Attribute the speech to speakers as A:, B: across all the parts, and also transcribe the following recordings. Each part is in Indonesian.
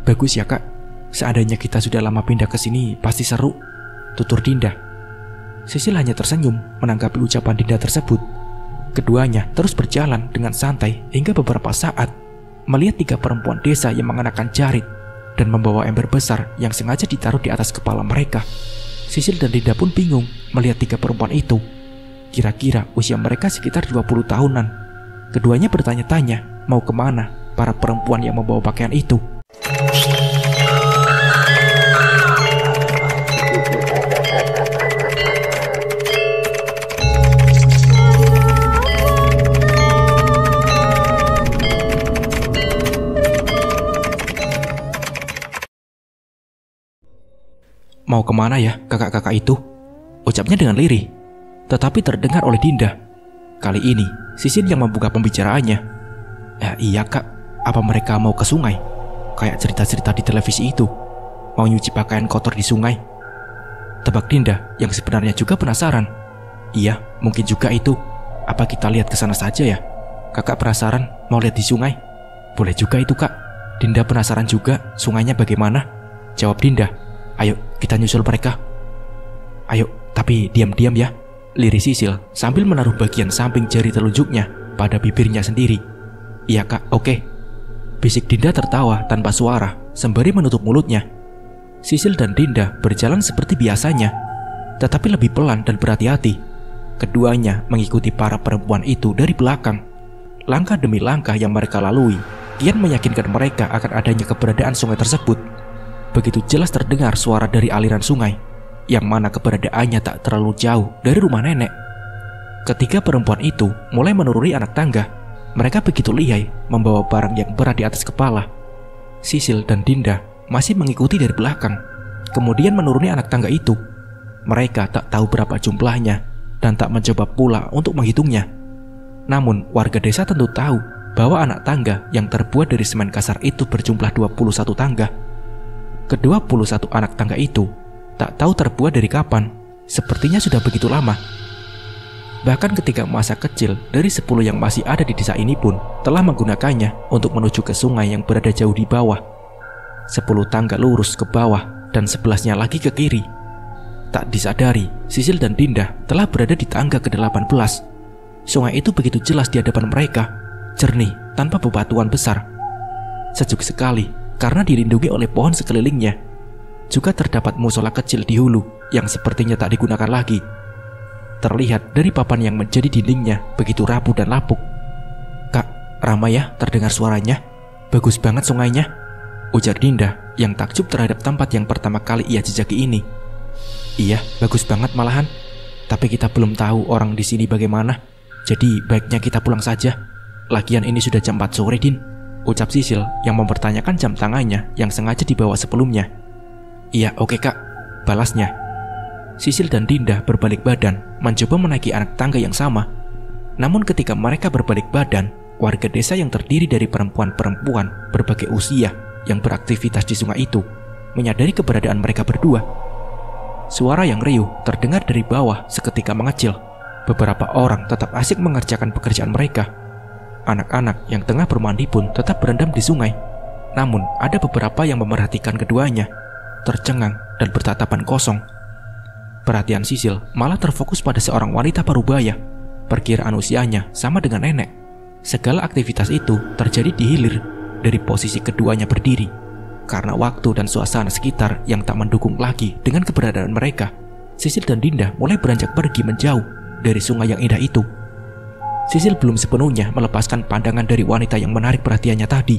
A: Bagus ya kak, seandainya kita sudah lama pindah ke sini pasti seru, tutur Dinda. Sisil hanya tersenyum menanggapi ucapan Dinda tersebut. Keduanya terus berjalan dengan santai hingga beberapa saat melihat 3 perempuan desa yang mengenakan jarit dan membawa ember besar yang sengaja ditaruh di atas kepala mereka. Sisil dan Dinda pun bingung melihat 3 perempuan itu. Kira-kira usia mereka sekitar 20 tahunan. Keduanya bertanya-tanya mau kemana para perempuan yang membawa pakaian itu. Mau kemana ya kakak-kakak itu? Ucapnya dengan lirih, tetapi terdengar oleh Dinda. Kali ini Sisil yang membuka pembicaraannya. Iya kak, apa mereka mau ke sungai? Kayak cerita-cerita di televisi itu, mau nyuci pakaian kotor di sungai. Tebak Dinda yang sebenarnya juga penasaran. Iya, mungkin juga itu. Apa kita lihat ke sana saja ya? Kakak penasaran mau lihat di sungai? Boleh juga itu kak. Dinda penasaran juga sungainya bagaimana. Jawab Dinda. Ayo kita nyusul mereka. Ayo, tapi diam-diam ya, lirih Sisil sambil menaruh bagian samping jari telunjuknya pada bibirnya sendiri. Iya kak, oke. Bisik Dinda tertawa tanpa suara sembari menutup mulutnya. Sisil dan Dinda berjalan seperti biasanya, tetapi lebih pelan dan berhati-hati. Keduanya mengikuti para perempuan itu dari belakang. Langkah demi langkah yang mereka lalui kian meyakinkan mereka akan adanya keberadaan sungai tersebut. Begitu jelas terdengar suara dari aliran sungai, yang mana keberadaannya tak terlalu jauh dari rumah nenek. Ketika perempuan itu mulai menuruni anak tangga, mereka begitu lihai membawa barang yang berat di atas kepala. Sisil dan Dinda masih mengikuti dari belakang, kemudian menuruni anak tangga itu. Mereka tak tahu berapa jumlahnya dan tak mencoba pula untuk menghitungnya. Namun warga desa tentu tahu bahwa anak tangga yang terbuat dari semen kasar itu berjumlah 21 tangga. Ke-21 anak tangga itu tak tahu terbuat dari kapan, sepertinya sudah begitu lama. Bahkan ketika masa kecil dari 10 yang masih ada di desa ini pun telah menggunakannya untuk menuju ke sungai yang berada jauh di bawah. 10 tangga lurus ke bawah dan 11-nya lagi ke kiri. Tak disadari, Sisil dan Dinda telah berada di tangga ke-18. Sungai itu begitu jelas di hadapan mereka, jernih tanpa bebatuan besar. Sejuk sekali karena dilindungi oleh pohon sekelilingnya. Juga terdapat musola kecil di hulu yang sepertinya tak digunakan lagi. Terlihat dari papan yang menjadi dindingnya begitu rapuh dan lapuk. Kak, ramai ya terdengar suaranya. Bagus banget sungainya, ujar Dinda yang takjub terhadap tempat yang pertama kali ia jejaki ini. Iya, bagus banget malahan. Tapi kita belum tahu orang di sini bagaimana. Jadi baiknya kita pulang saja. Lagian ini sudah jam 4 sore, Din, ucap Sisil yang mempertanyakan jam tangannya yang sengaja dibawa sebelumnya. Iya, oke kak, balasnya. Sisil dan Dinda berbalik badan mencoba menaiki anak tangga yang sama. Namun ketika mereka berbalik badan, warga desa yang terdiri dari perempuan-perempuan berbagai usia yang beraktivitas di sungai itu menyadari keberadaan mereka berdua. Suara yang riuh terdengar dari bawah seketika mengecil. Beberapa orang tetap asik mengerjakan pekerjaan mereka. Anak-anak yang tengah bermandi pun tetap berendam di sungai. Namun ada beberapa yang memerhatikan keduanya, tercengang dan bertatapan kosong. Perhatian Sisil malah terfokus pada seorang wanita parubaya. Perkiraan usianya sama dengan nenek. Segala aktivitas itu terjadi di hilir dari posisi keduanya berdiri. Karena waktu dan suasana sekitar yang tak mendukung lagi dengan keberadaan mereka, Sisil dan Dinda mulai beranjak pergi menjauh dari sungai yang indah itu. Sisil belum sepenuhnya melepaskan pandangan dari wanita yang menarik perhatiannya tadi,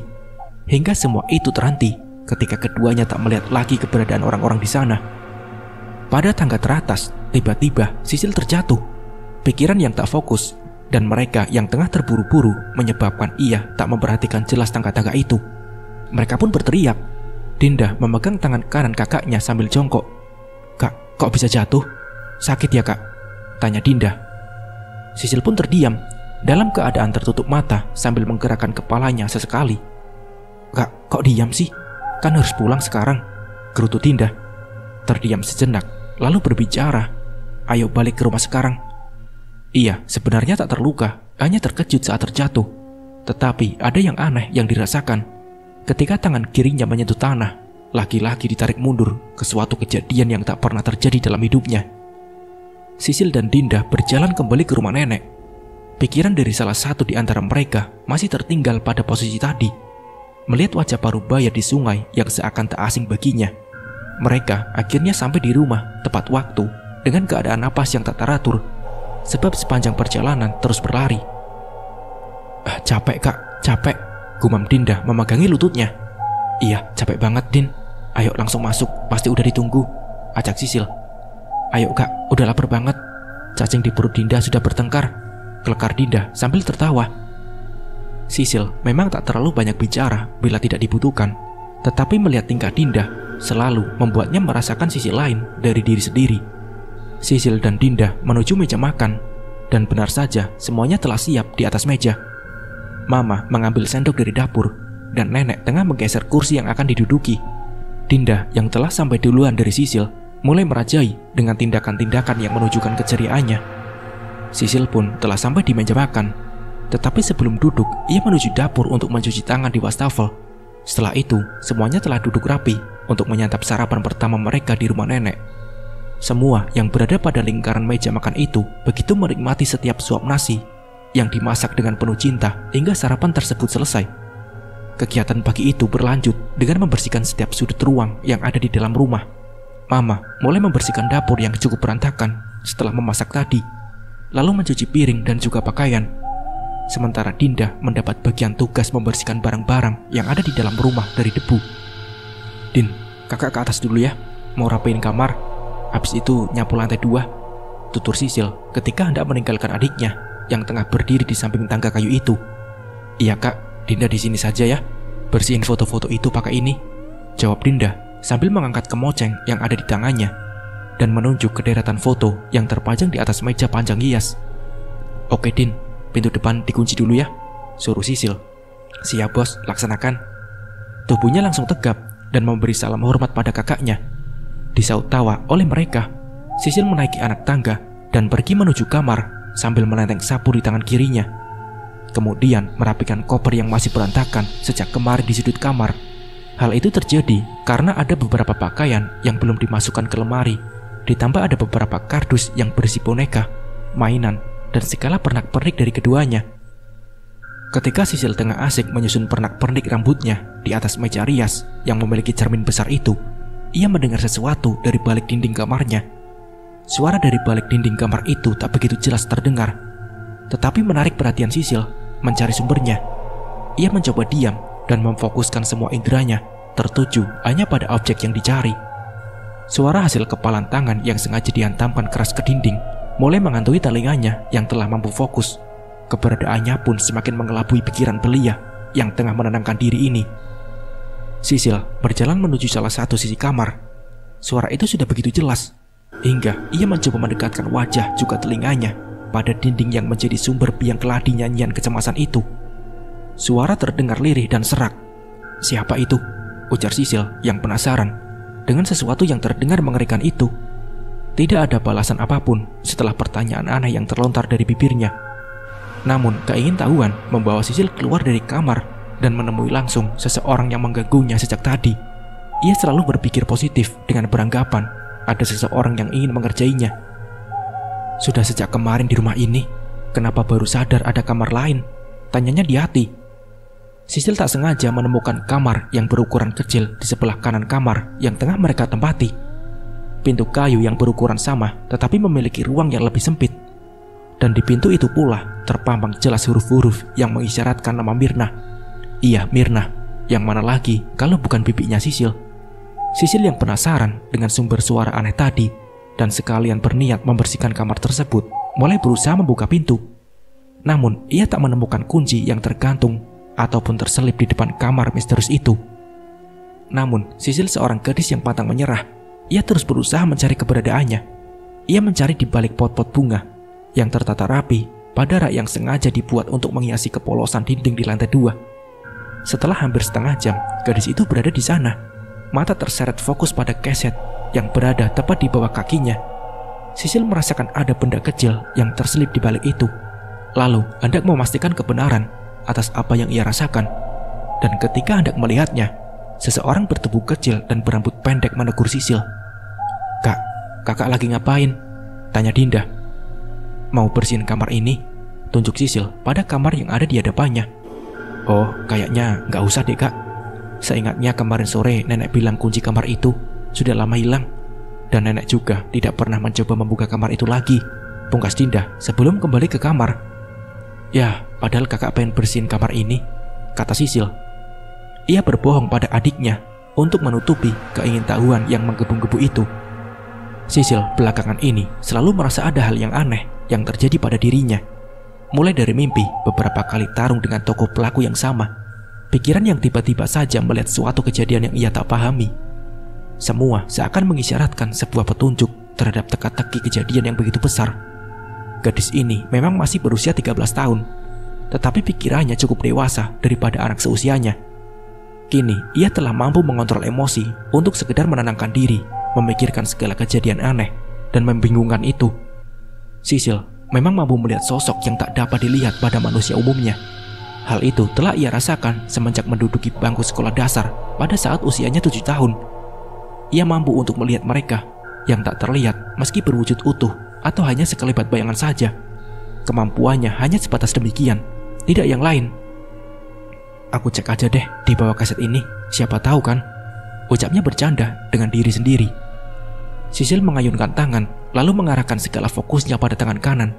A: hingga semua itu terhenti ketika keduanya tak melihat lagi keberadaan orang-orang di sana. Pada tangga teratas, tiba-tiba Sisil terjatuh. Pikiran yang tak fokus dan mereka yang tengah terburu-buru menyebabkan ia tak memperhatikan jelas tangga-tangga itu. Mereka pun berteriak. Dinda memegang tangan kanan kakaknya sambil jongkok. Kak, kok bisa jatuh? Sakit ya kak? Tanya Dinda. Sisil pun terdiam dalam keadaan tertutup mata sambil menggerakkan kepalanya sesekali. Kak, kok diam sih? Kan harus pulang sekarang, gerutu Dinda. Terdiam sejenak, lalu berbicara. Ayo balik ke rumah sekarang. Ia sebenarnya tak terluka, hanya terkejut saat terjatuh. Tetapi ada yang aneh yang dirasakan. Ketika tangan kirinya menyentuh tanah, laki-laki ditarik mundur ke suatu kejadian yang tak pernah terjadi dalam hidupnya. Sisil dan Dinda berjalan kembali ke rumah nenek. Pikiran dari salah satu di antara mereka masih tertinggal pada posisi tadi, melihat wajah Parubaya di sungai yang seakan tak asing baginya. Mereka akhirnya sampai di rumah tepat waktu dengan keadaan napas yang tak teratur, sebab sepanjang perjalanan terus berlari. Capek kak, capek, gumam Dinda memegangi lututnya. Iya, capek banget Din. Ayo langsung masuk, pasti udah ditunggu, ajak Sisil. Ayo kak, udah lapar banget. Cacing di perut Dinda sudah bertengkar, kelekar Dinda sambil tertawa. Sisil memang tak terlalu banyak bicara bila tidak dibutuhkan, tetapi melihat tingkah Dinda selalu membuatnya merasakan sisi lain dari diri sendiri. Sisil dan Dinda menuju meja makan, dan benar saja semuanya telah siap di atas meja. Mama mengambil sendok dari dapur, dan nenek tengah menggeser kursi yang akan diduduki. Dinda yang telah sampai duluan dari Sisil mulai merajai dengan tindakan-tindakan yang menunjukkan keceriaannya. Sisil pun telah sampai di meja makan, tetapi sebelum duduk ia menuju dapur untuk mencuci tangan di wastafel. Setelah itu semuanya telah duduk rapi untuk menyantap sarapan pertama mereka di rumah nenek. Semua yang berada pada lingkaran meja makan itu begitu menikmati setiap suap nasi yang dimasak dengan penuh cinta hingga sarapan tersebut selesai. Kegiatan pagi itu berlanjut dengan membersihkan setiap sudut ruang yang ada di dalam rumah. Mama mulai membersihkan dapur yang cukup berantakan setelah memasak tadi, lalu mencuci piring dan juga pakaian. Sementara Dinda mendapat bagian tugas membersihkan barang-barang yang ada di dalam rumah dari debu. Din, kakak ke atas dulu ya, mau rapiin kamar. Habis itu nyapu lantai 2, tutur Sisil ketika hendak meninggalkan adiknya yang tengah berdiri di samping tangga kayu itu. Iya kak, Dinda di sini saja ya, bersihin foto-foto itu pakai ini, jawab Dinda sambil mengangkat kemoceng yang ada di tangannya dan menunjuk ke deretan foto yang terpajang di atas meja panjang hias. Oke Din, pintu depan dikunci dulu ya, suruh Sisil. Siap bos, laksanakan. Tubuhnya langsung tegap dan memberi salam hormat pada kakaknya. Disaut tawa oleh mereka, Sisil menaiki anak tangga dan pergi menuju kamar sambil menenteng sapu di tangan kirinya. Kemudian merapikan koper yang masih berantakan sejak kemarin di sudut kamar. Hal itu terjadi karena ada beberapa pakaian yang belum dimasukkan ke lemari, ditambah ada beberapa kardus yang berisi boneka, mainan, dan segala pernak-pernik dari keduanya. Ketika Sisil tengah asik menyusun pernak-pernik rambutnya di atas meja rias yang memiliki cermin besar itu, ia mendengar sesuatu dari balik dinding kamarnya. Suara dari balik dinding kamar itu tak begitu jelas terdengar, tetapi menarik perhatian Sisil mencari sumbernya. Ia mencoba diam dan memfokuskan semua inderanya tertuju hanya pada objek yang dicari. Suara hasil kepalan tangan yang sengaja dihantamkan keras ke dinding mulai menghantui telinganya yang telah mampu fokus. Keberadaannya pun semakin mengelabui pikiran belia yang tengah menenangkan diri ini. Sisil berjalan menuju salah satu sisi kamar. Suara itu sudah begitu jelas hingga ia mencoba mendekatkan wajah juga telinganya pada dinding yang menjadi sumber biang keladi nyanyian kecemasan itu. Suara terdengar lirih dan serak. Siapa itu? Ujar Sisil yang penasaran dengan sesuatu yang terdengar mengerikan itu. Tidak ada balasan apapun setelah pertanyaan aneh yang terlontar dari bibirnya. Namun keingintahuan membawa Sisil keluar dari kamar dan menemui langsung seseorang yang mengganggunya sejak tadi. Ia selalu berpikir positif dengan beranggapan ada seseorang yang ingin mengerjainya. Sudah sejak kemarin di rumah ini, kenapa baru sadar ada kamar lain? Tanyanya di hati. Sisil tak sengaja menemukan kamar yang berukuran kecil di sebelah kanan kamar yang tengah mereka tempati. Pintu kayu yang berukuran sama tetapi memiliki ruang yang lebih sempit. Dan di pintu itu pula terpampang jelas huruf-huruf yang mengisyaratkan nama Mirna. Iya, Mirna. Yang mana lagi kalau bukan bibinya Sisil. Sisil yang penasaran dengan sumber suara aneh tadi dan sekalian berniat membersihkan kamar tersebut mulai berusaha membuka pintu. Namun ia tak menemukan kunci yang tergantung ataupun terselip di depan kamar misterius itu. Namun Sisil seorang gadis yang pantang menyerah. Ia terus berusaha mencari keberadaannya. Ia mencari di balik pot-pot bunga yang tertata rapi pada rak yang sengaja dibuat untuk menghiasi kepolosan dinding di lantai 2. Setelah hampir setengah jam gadis itu berada di sana, mata terseret fokus pada keset yang berada tepat di bawah kakinya. Sisil merasakan ada benda kecil yang terselip di balik itu, lalu hendak memastikan kebenaran atas apa yang ia rasakan. Dan ketika hendak melihatnya, seseorang bertubuh kecil dan berambut pendek menegur Sisil. "Kak, kakak lagi ngapain?" tanya Dinda. "Mau bersihin kamar ini," tunjuk Sisil pada kamar yang ada di hadapannya. "Oh, kayaknya nggak usah deh kak. Seingatnya kemarin sore nenek bilang kunci kamar itu sudah lama hilang. Dan nenek juga tidak pernah mencoba membuka kamar itu lagi," pungkas Dinda sebelum kembali ke kamar. "Ya, padahal kakak pengen bersihin kamar ini," kata Sisil. Ia berbohong pada adiknya untuk menutupi keingintahuan yang menggebu-gebu itu. Sisil belakangan ini selalu merasa ada hal yang aneh yang terjadi pada dirinya. Mulai dari mimpi beberapa kali tarung dengan tokoh pelaku yang sama, pikiran yang tiba-tiba saja melihat suatu kejadian yang ia tak pahami. Semua seakan mengisyaratkan sebuah petunjuk terhadap teka-teki kejadian yang begitu besar. Gadis ini memang masih berusia 13 tahun, tetapi pikirannya cukup dewasa daripada anak seusianya. Kini ia telah mampu mengontrol emosi untuk sekedar menenangkan diri, memikirkan segala kejadian aneh dan membingungkan itu. Sisil memang mampu melihat sosok yang tak dapat dilihat pada manusia umumnya. Hal itu telah ia rasakan semenjak menduduki bangku sekolah dasar pada saat usianya 7 tahun. Ia mampu untuk melihat mereka yang tak terlihat meski berwujud utuh atau hanya sekelebat bayangan saja. Kemampuannya hanya sebatas demikian, tidak yang lain. "Aku cek aja deh di bawah kaset ini, siapa tahu kan," ucapnya bercanda dengan diri sendiri. Sisil mengayunkan tangan, lalu mengarahkan segala fokusnya pada tangan kanan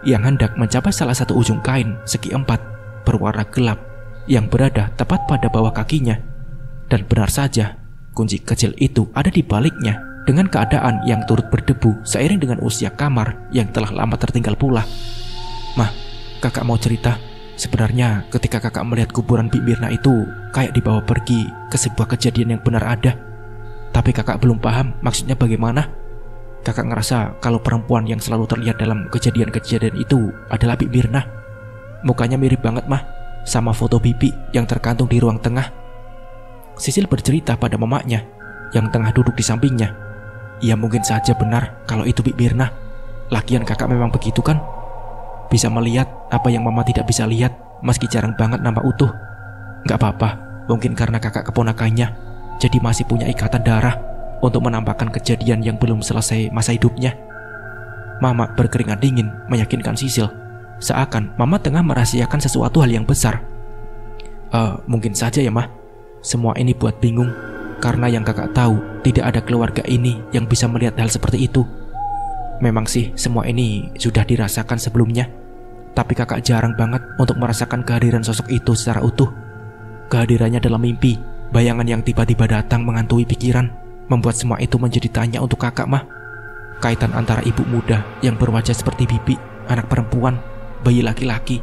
A: yang hendak mencapai salah satu ujung kain segi 4 berwarna gelap yang berada tepat pada bawah kakinya. Dan benar saja, kunci kecil itu ada di baliknya dengan keadaan yang turut berdebu seiring dengan usia kamar yang telah lama tertinggal pula. "Mah, kakak mau cerita. Sebenarnya ketika kakak melihat kuburan Bik Mirna itu kayak dibawa pergi ke sebuah kejadian yang benar ada. Tapi kakak belum paham maksudnya bagaimana. Kakak ngerasa kalau perempuan yang selalu terlihat dalam kejadian-kejadian itu adalah Bik Mirna. Mukanya mirip banget mah sama foto Bibi yang tergantung di ruang tengah." Sisil bercerita pada mamanya yang tengah duduk di sampingnya. "Ya mungkin saja benar kalau itu Bik Mirna. Lagian kakak memang begitu kan? Bisa melihat apa yang mama tidak bisa lihat meski jarang banget nampak utuh. Gak apa-apa, mungkin karena kakak keponakannya jadi masih punya ikatan darah untuk menampakkan kejadian yang belum selesai masa hidupnya." Mama berkeringat dingin meyakinkan Sisil, seakan mama tengah merahasiakan sesuatu hal yang besar. Mungkin saja ya mah. Semua ini buat bingung, karena yang kakak tahu tidak ada keluarga ini yang bisa melihat hal seperti itu. Memang sih semua ini sudah dirasakan sebelumnya, tapi kakak jarang banget untuk merasakan kehadiran sosok itu secara utuh. Kehadirannya dalam mimpi, bayangan yang tiba-tiba datang menghantui pikiran, membuat semua itu menjadi tanya untuk kakak mah. Kaitan antara ibu muda yang berwajah seperti Bibi, anak perempuan, bayi laki-laki,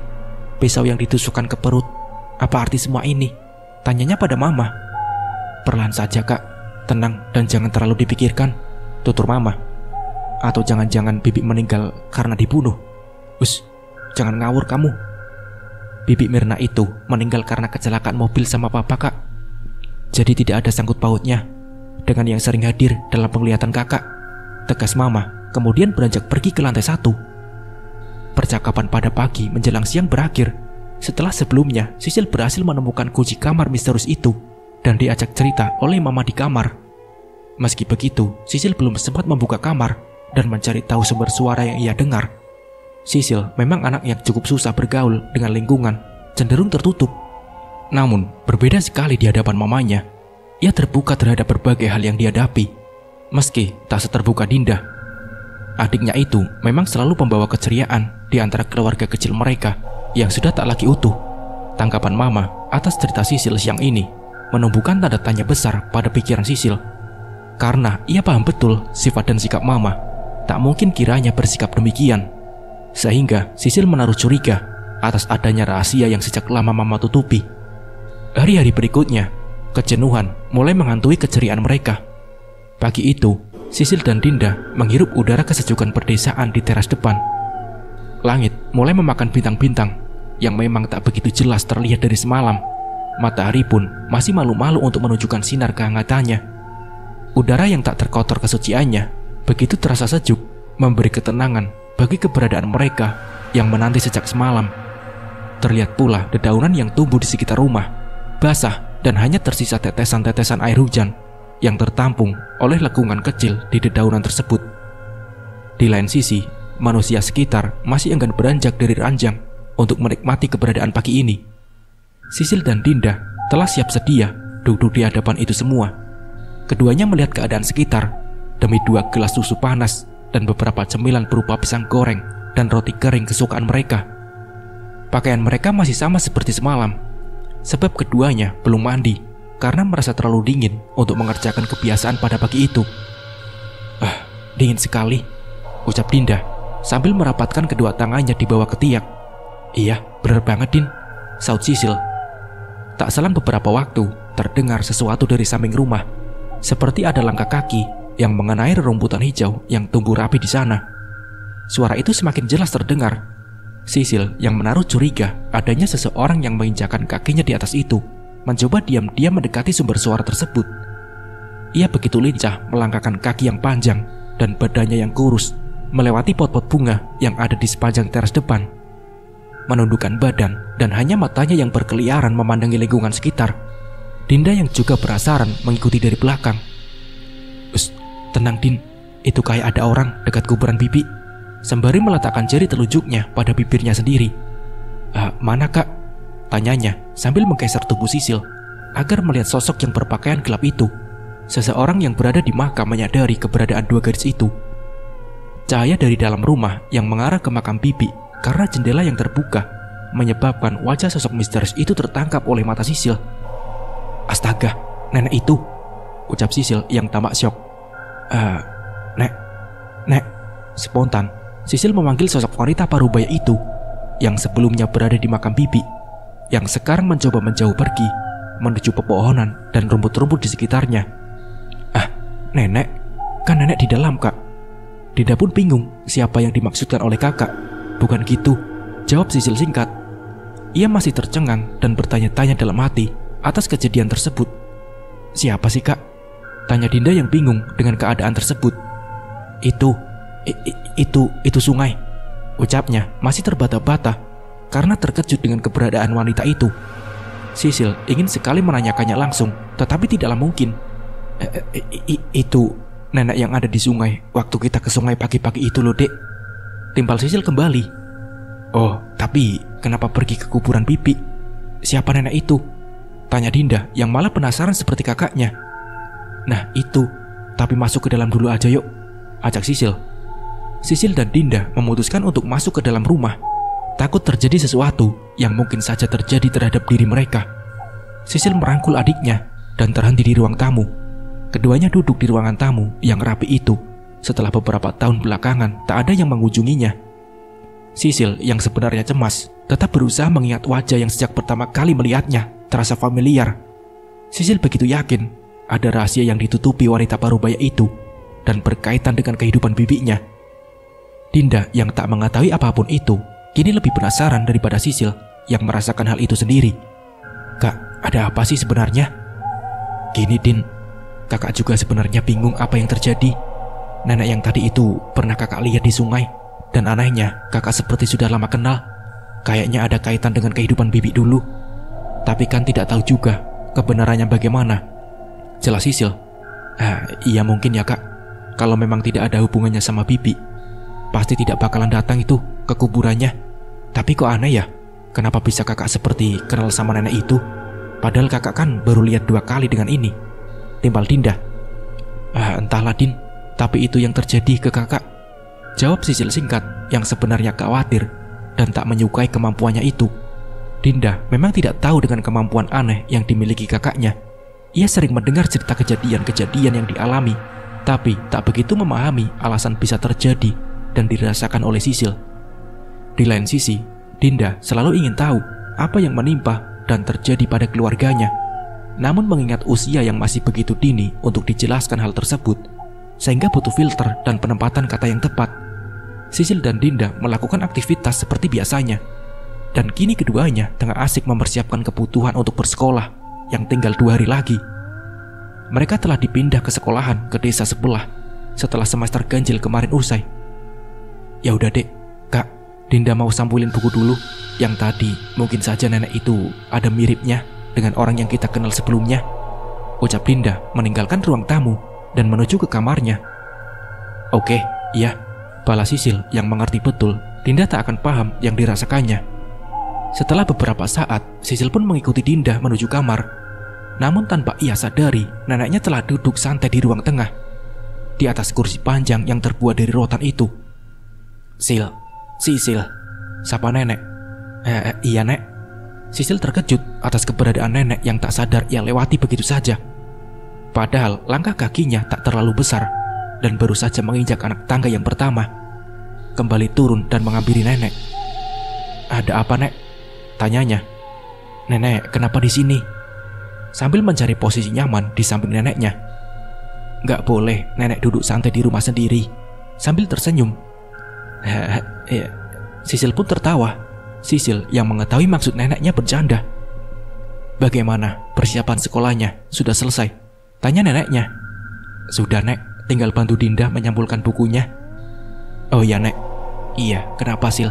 A: pisau yang ditusukkan ke perut. Apa arti semua ini? Tanyanya pada mama. "Perlahan saja kak, tenang dan jangan terlalu dipikirkan," tutur mama. "Atau jangan-jangan Bibi meninggal karena dibunuh?" "Us, jangan ngawur kamu. Bibi Mirna itu meninggal karena kecelakaan mobil sama papa kak. Jadi tidak ada sangkut pautnya dengan yang sering hadir dalam penglihatan kakak," tegas mama, kemudian beranjak pergi ke lantai 1. Percakapan pada pagi menjelang siang berakhir setelah sebelumnya Sisil berhasil menemukan kunci kamar misterius itu dan diajak cerita oleh mama di kamar. Meski begitu, Sisil belum sempat membuka kamar dan mencari tahu sumber suara yang ia dengar. Sisil memang anak yang cukup susah bergaul dengan lingkungan, cenderung tertutup. Namun, berbeda sekali di hadapan mamanya. Ia terbuka terhadap berbagai hal yang dihadapi, meski tak seterbuka Dinda. Adiknya itu memang selalu membawa keceriaan di antara keluarga kecil mereka yang sudah tak lagi utuh. Tanggapan mama atas cerita Sisil siang ini menumbuhkan tanda tanya besar pada pikiran Sisil, karena ia paham betul sifat dan sikap mama tak mungkin kiranya bersikap demikian. Sehingga Sisil menaruh curiga atas adanya rahasia yang sejak lama mama tutupi. Hari-hari berikutnya, kejenuhan mulai menghantui keceriaan mereka. Pagi itu, Sisil dan Dinda menghirup udara kesejukan perdesaan di teras depan. Langit mulai memakan bintang-bintang yang memang tak begitu jelas terlihat dari semalam. Matahari pun masih malu-malu untuk menunjukkan sinar kehangatannya. Udara yang tak terkotor kesuciannya begitu terasa sejuk, memberi ketenangan bagi keberadaan mereka yang menanti sejak semalam. Terlihat pula dedaunan yang tumbuh di sekitar rumah basah dan hanya tersisa tetesan-tetesan air hujan yang tertampung oleh lekungan kecil di dedaunan tersebut. Di lain sisi, manusia sekitar masih enggan beranjak dari ranjang untuk menikmati keberadaan pagi ini. Sisil dan Dinda telah siap sedia duduk di hadapan itu semua. Keduanya melihat keadaan sekitar demi 2 gelas susu panas dan beberapa cemilan berupa pisang goreng dan roti kering kesukaan mereka. Pakaian mereka masih sama seperti semalam, sebab keduanya belum mandi karena merasa terlalu dingin untuk mengerjakan kebiasaan pada pagi itu. Dingin sekali, ucap Dinda sambil merapatkan kedua tangannya di bawah ketiak. Iya, bener banget, Din, saut Sisil. Tak selang beberapa waktu, terdengar sesuatu dari samping rumah, seperti ada langkah kaki yang mengenai rerumputan hijau yang tumbuh rapi di sana. Suara itu semakin jelas terdengar. Sisil yang menaruh curiga adanya seseorang yang menginjakan kakinya di atas itu, mencoba diam-diam mendekati sumber suara tersebut. Ia begitu lincah melangkahkan kaki yang panjang dan badannya yang kurus, melewati pot-pot bunga yang ada di sepanjang teras depan. Menundukkan badan dan hanya matanya yang berkeliaran memandangi lingkungan sekitar. Dinda yang juga penasaran mengikuti dari belakang. Tenang, Din, itu kayak ada orang dekat kuburan Bibi, sembari meletakkan jari telunjuknya pada bibirnya sendiri. Mana, Kak? Tanyanya sambil menggeser tubuh Sisil agar melihat sosok yang berpakaian gelap itu. Seseorang yang berada di makam menyadari keberadaan 2 gadis itu. Cahaya dari dalam rumah yang mengarah ke makam Bibi karena jendela yang terbuka menyebabkan wajah sosok misterius itu tertangkap oleh mata Sisil. Astaga, nenek itu, ucap Sisil yang tampak syok. Nek. Spontan, Sisil memanggil sosok wanita parubaya itu yang sebelumnya berada di makam Bibi, yang sekarang mencoba menjauh pergi menuju pepohonan dan rumput-rumput di sekitarnya. Nenek, kan nenek di dalam, Kak. Dinda pun bingung siapa yang dimaksudkan oleh kakak. Bukan gitu, jawab Sisil singkat. Ia masih tercengang dan bertanya-tanya dalam hati atas kejadian tersebut. Siapa sih, Kak? Tanya Dinda yang bingung dengan keadaan tersebut. Itu sungai, ucapnya masih terbata-bata karena terkejut dengan keberadaan wanita itu. Sisil ingin sekali menanyakannya langsung, tetapi tidaklah mungkin. Itu nenek yang ada di sungai waktu kita ke sungai pagi-pagi itu loh, Dek. Timpal Sisil kembali. Oh, tapi kenapa pergi ke kuburan Bibi? Siapa nenek itu? Tanya Dinda yang malah penasaran seperti kakaknya. Nah itu, tapi masuk ke dalam dulu aja yuk, ajak Sisil. Sisil dan Dinda memutuskan untuk masuk ke dalam rumah, takut terjadi sesuatu yang mungkin saja terjadi terhadap diri mereka. Sisil merangkul adiknya dan terhenti di ruang tamu. Keduanya duduk di ruangan tamu yang rapi itu. Setelah beberapa tahun belakangan tak ada yang mengunjunginya. Sisil yang sebenarnya cemas tetap berusaha mengingat wajah yang sejak pertama kali melihatnya terasa familiar. Sisil begitu yakin ada rahasia yang ditutupi wanita parubaya itu dan berkaitan dengan kehidupan bibinya. Dinda yang tak mengetahui apapun itu kini lebih penasaran daripada Sisil yang merasakan hal itu sendiri. Kak, ada apa sih sebenarnya? Gini, Din, kakak juga sebenarnya bingung apa yang terjadi. Nenek yang tadi itu pernah kakak lihat di sungai, dan anehnya kakak seperti sudah lama kenal. Kayaknya ada kaitan dengan kehidupan bibi dulu. Tapi kan tidak tahu juga kebenarannya bagaimana. Jelas Sisil. Iya mungkin ya, Kak. Kalau memang tidak ada hubungannya sama bibi, pasti tidak bakalan datang itu ke kuburannya. Tapi kok aneh ya, kenapa bisa kakak seperti kenal sama nenek itu? Padahal kakak kan baru lihat 2 kali dengan ini. Timpal Dinda. Entahlah, Din, tapi itu yang terjadi ke kakak, jawab Sisil singkat yang sebenarnya khawatir dan tak menyukai kemampuannya itu. Dinda memang tidak tahu dengan kemampuan aneh yang dimiliki kakaknya. Ia sering mendengar cerita kejadian-kejadian yang dialami, tapi tak begitu memahami alasan bisa terjadi dan dirasakan oleh Sisil. Di lain sisi, Dinda selalu ingin tahu apa yang menimpa dan terjadi pada keluarganya. Namun mengingat usia yang masih begitu dini untuk dijelaskan hal tersebut, sehingga butuh filter dan penempatan kata yang tepat, Sisil dan Dinda melakukan aktivitas seperti biasanya. Dan kini keduanya tengah asik mempersiapkan kebutuhan untuk bersekolah yang tinggal 2 hari lagi. Mereka telah dipindah ke sekolahan ke desa sebelah setelah semester ganjil kemarin usai. Ya udah, Dek, Kak, Dinda mau sampulin buku dulu. Yang tadi mungkin saja nenek itu ada miripnya, dengan orang yang kita kenal sebelumnya, ucap Dinda meninggalkan ruang tamu dan menuju ke kamarnya. Oke, iya, balas Sisil yang mengerti betul Dinda tak akan paham yang dirasakannya. Setelah beberapa saat, Sisil pun mengikuti Dinda menuju kamar. Namun tanpa ia sadari, neneknya telah duduk santai di ruang tengah, di atas kursi panjang yang terbuat dari rotan itu. Sisil, sapa nenek. Iya nek. Sisil terkejut atas keberadaan nenek yang tak sadar ia lewati begitu saja. Padahal langkah kakinya tak terlalu besar dan baru saja menginjak anak tangga yang pertama. Kembali turun dan menghampiri nenek. Ada apa nek? Tanyanya. Nenek, kenapa di sini? Sambil mencari posisi nyaman di samping neneknya. Gak boleh nenek duduk santai di rumah sendiri. Sambil tersenyum. Sisil pun tertawa. Sisil yang mengetahui maksud neneknya bercanda. Bagaimana persiapan sekolahnya? Sudah selesai? Tanya neneknya. Sudah nek, tinggal bantu Dinda menyampulkan bukunya. Oh ya nek. Iya, kenapa Sil?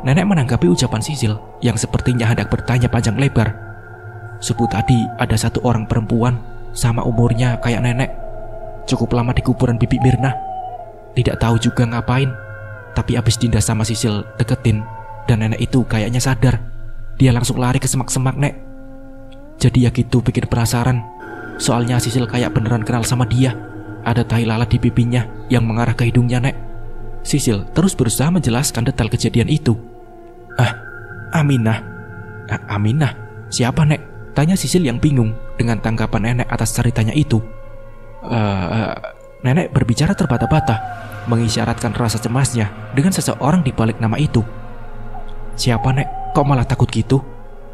A: Nenek menanggapi ucapan Sisil yang sepertinya hendak bertanya panjang lebar. Subuh tadi ada satu orang perempuan sama umurnya kayak nenek, cukup lama di kuburan Bibi Mirna. Tidak tahu juga ngapain, tapi abis Dinda sama Sisil deketin dan nenek itu kayaknya sadar. Dia langsung lari ke semak-semak nek. Jadi ya gitu bikin penasaran. Soalnya Sisil kayak beneran kenal sama dia. Ada tai lalat di pipinya yang mengarah ke hidungnya nek. Sisil terus berusaha menjelaskan detail kejadian itu. Aminah. Aminah? Siapa nek? Tanya Sisil yang bingung dengan tanggapan nenek atas ceritanya itu. Nenek berbicara terbata-bata, mengisyaratkan rasa cemasnya dengan seseorang di balik nama itu. Siapa nek? Kok malah takut gitu?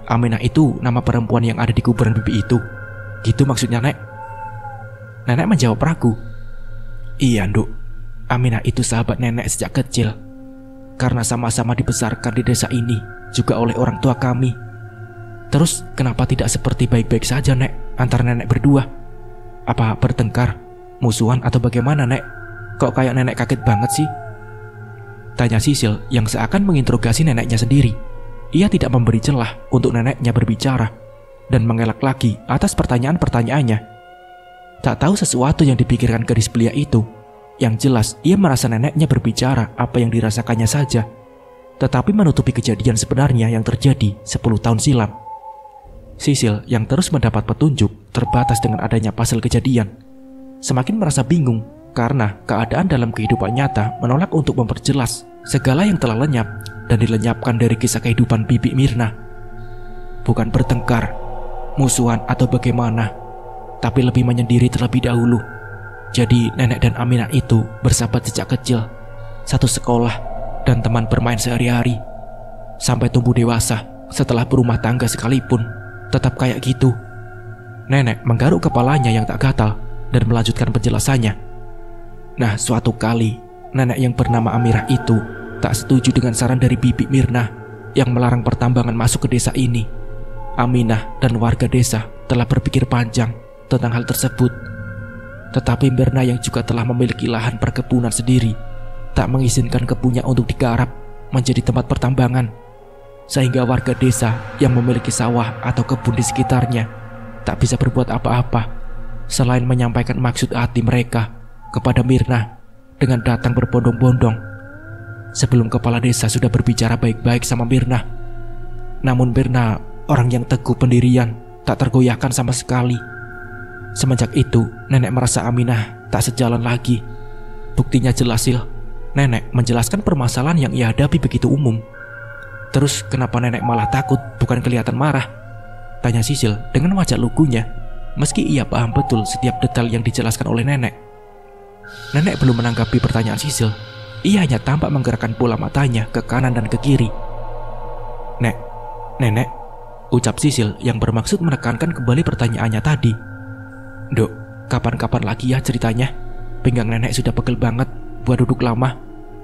A: Aminah itu nama perempuan yang ada di kuburan bibi itu. Gitu maksudnya nek? Nenek menjawab ragu. Iya nduk, Aminah itu sahabat nenek sejak kecil. Karena sama-sama dibesarkan di desa ini juga oleh orang tua kami. Terus kenapa tidak seperti baik-baik saja nek antara nenek berdua? Apa bertengkar, musuhan atau bagaimana nek? Kok kayak nenek kaget banget sih? Tanya Sisil yang seakan menginterogasi neneknya sendiri. Ia tidak memberi celah untuk neneknya berbicara dan mengelak lagi atas pertanyaan-pertanyaannya. Tak tahu sesuatu yang dipikirkan gadis belia itu. Yang jelas ia merasa neneknya berbicara apa yang dirasakannya saja, tetapi menutupi kejadian sebenarnya yang terjadi 10 tahun silam. Sisil yang terus mendapat petunjuk terbatas dengan adanya pasal kejadian, semakin merasa bingung karena keadaan dalam kehidupan nyata menolak untuk memperjelas segala yang telah lenyap dan dilenyapkan dari kisah kehidupan Bibi Mirna. Bukan bertengkar, musuhan atau bagaimana, tapi lebih menyendiri terlebih dahulu. Jadi nenek dan Aminah itu bersahabat sejak kecil, satu sekolah dan teman bermain sehari-hari. Sampai tumbuh dewasa, setelah berumah tangga sekalipun tetap kayak gitu. Nenek menggaruk kepalanya yang tak gatal dan melanjutkan penjelasannya. Nah, suatu kali nenek yang bernama Amirah itu tak setuju dengan saran dari Bibi Mirna yang melarang pertambangan masuk ke desa ini. Aminah dan warga desa telah berpikir panjang tentang hal tersebut. Tetapi Mirna yang juga telah memiliki lahan perkebunan sendiri tak mengizinkan kebunnya untuk digarap menjadi tempat pertambangan. Sehingga warga desa yang memiliki sawah atau kebun di sekitarnya tak bisa berbuat apa-apa selain menyampaikan maksud hati mereka kepada Mirna dengan datang berbondong-bondong. Sebelum kepala desa sudah berbicara baik-baik sama Mirna, namun Mirna orang yang teguh pendirian, tak tergoyahkan sama sekali. Semenjak itu nenek merasa Aminah tak sejalan lagi. Buktinya jelas Sil, nenek menjelaskan permasalahan yang ia hadapi begitu umum. Terus kenapa nenek malah takut bukan kelihatan marah? Tanya Sisil dengan wajah lugunya, meski ia paham betul setiap detail yang dijelaskan oleh nenek. Nenek belum menanggapi pertanyaan Sisil. Ia hanya tampak menggerakkan bola matanya ke kanan dan ke kiri. Nenek, ucap Sisil yang bermaksud menekankan kembali pertanyaannya tadi. Dok, kapan-kapan lagi ya ceritanya? Pinggang nenek sudah pegel banget buat duduk lama,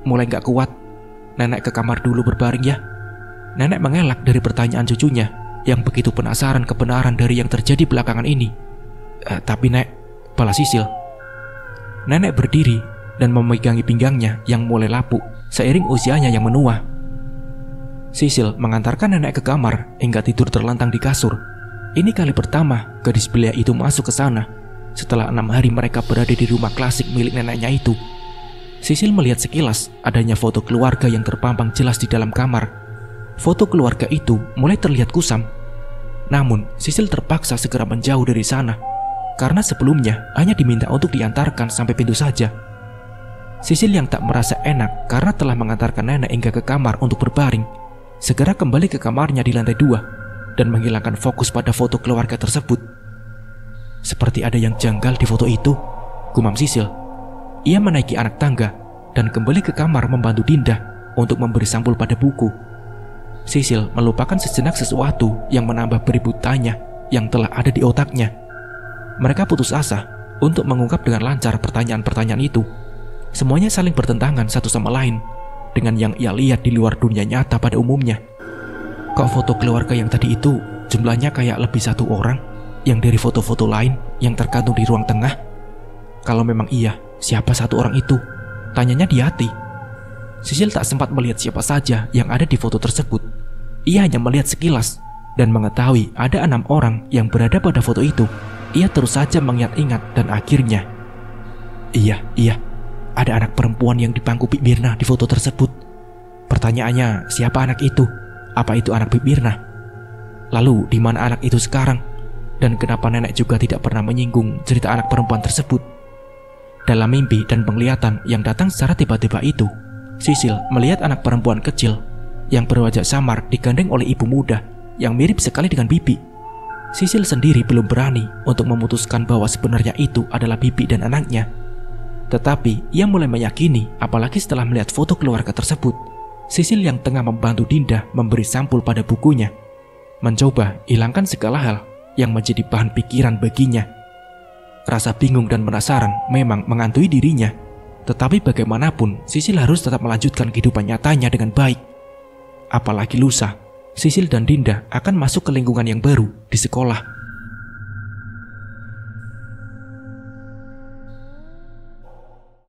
A: mulai gak kuat. Nenek ke kamar dulu berbaring ya. Nenek mengelak dari pertanyaan cucunya yang begitu penasaran kebenaran dari yang terjadi belakangan ini. Tapi nek, balas Sisil. Nenek berdiri dan memegangi pinggangnya yang mulai lapuk seiring usianya yang menua. Sisil mengantarkan nenek ke kamar hingga tidur terlentang di kasur. Ini kali pertama gadis belia itu masuk ke sana setelah 6 hari mereka berada di rumah klasik milik neneknya itu. Sisil melihat sekilas adanya foto keluarga yang terpampang jelas di dalam kamar. Foto keluarga itu mulai terlihat kusam. Namun, Sisil terpaksa segera menjauh dari sana karena sebelumnya hanya diminta untuk diantarkan sampai pintu saja. Sisil yang tak merasa enak karena telah mengantarkan nenek hingga ke kamar untuk berbaring, segera kembali ke kamarnya di lantai 2 dan menghilangkan fokus pada foto keluarga tersebut. Seperti ada yang janggal di foto itu, gumam Sisil. Ia menaiki anak tangga dan kembali ke kamar membantu Dinda untuk memberi sampul pada buku. Sisil melupakan sejenak sesuatu yang menambah beribu tanya yang telah ada di otaknya. Mereka putus asa untuk mengungkap dengan lancar pertanyaan-pertanyaan itu. Semuanya saling bertentangan satu sama lain dengan yang ia lihat di luar dunia nyata pada umumnya. Kok foto keluarga yang tadi itu jumlahnya kayak lebih 1 orang yang dari foto-foto lain yang tergantung di ruang tengah? Kalau memang iya, siapa 1 orang itu? Tanyanya di hati. Sisil tak sempat melihat siapa saja yang ada di foto tersebut. Ia hanya melihat sekilas dan mengetahui ada 6 orang yang berada pada foto itu. Ia terus saja mengingat-ingat dan akhirnya, Iya, ada anak perempuan yang di bangku Bik Mirna di foto tersebut. Pertanyaannya, siapa anak itu? Apa itu anak Bik Mirna? Lalu, di mana anak itu sekarang? Dan kenapa nenek juga tidak pernah menyinggung cerita anak perempuan tersebut? Dalam mimpi dan penglihatan yang datang secara tiba-tiba itu, Sisil melihat anak perempuan kecil yang berwajah samar digandeng oleh ibu muda yang mirip sekali dengan Bibi. Sisil sendiri belum berani untuk memutuskan bahwa sebenarnya itu adalah Bibi dan anaknya. Tetapi ia mulai meyakini, apalagi setelah melihat foto keluarga tersebut. Sisil yang tengah membantu Dinda memberi sampul pada bukunya, mencoba hilangkan segala hal yang menjadi bahan pikiran baginya. Rasa bingung dan penasaran memang menghantui dirinya. Tetapi bagaimanapun, Sisil harus tetap melanjutkan kehidupan nyatanya dengan baik. Apalagi lusa, Sisil dan Dinda akan masuk ke lingkungan yang baru di sekolah.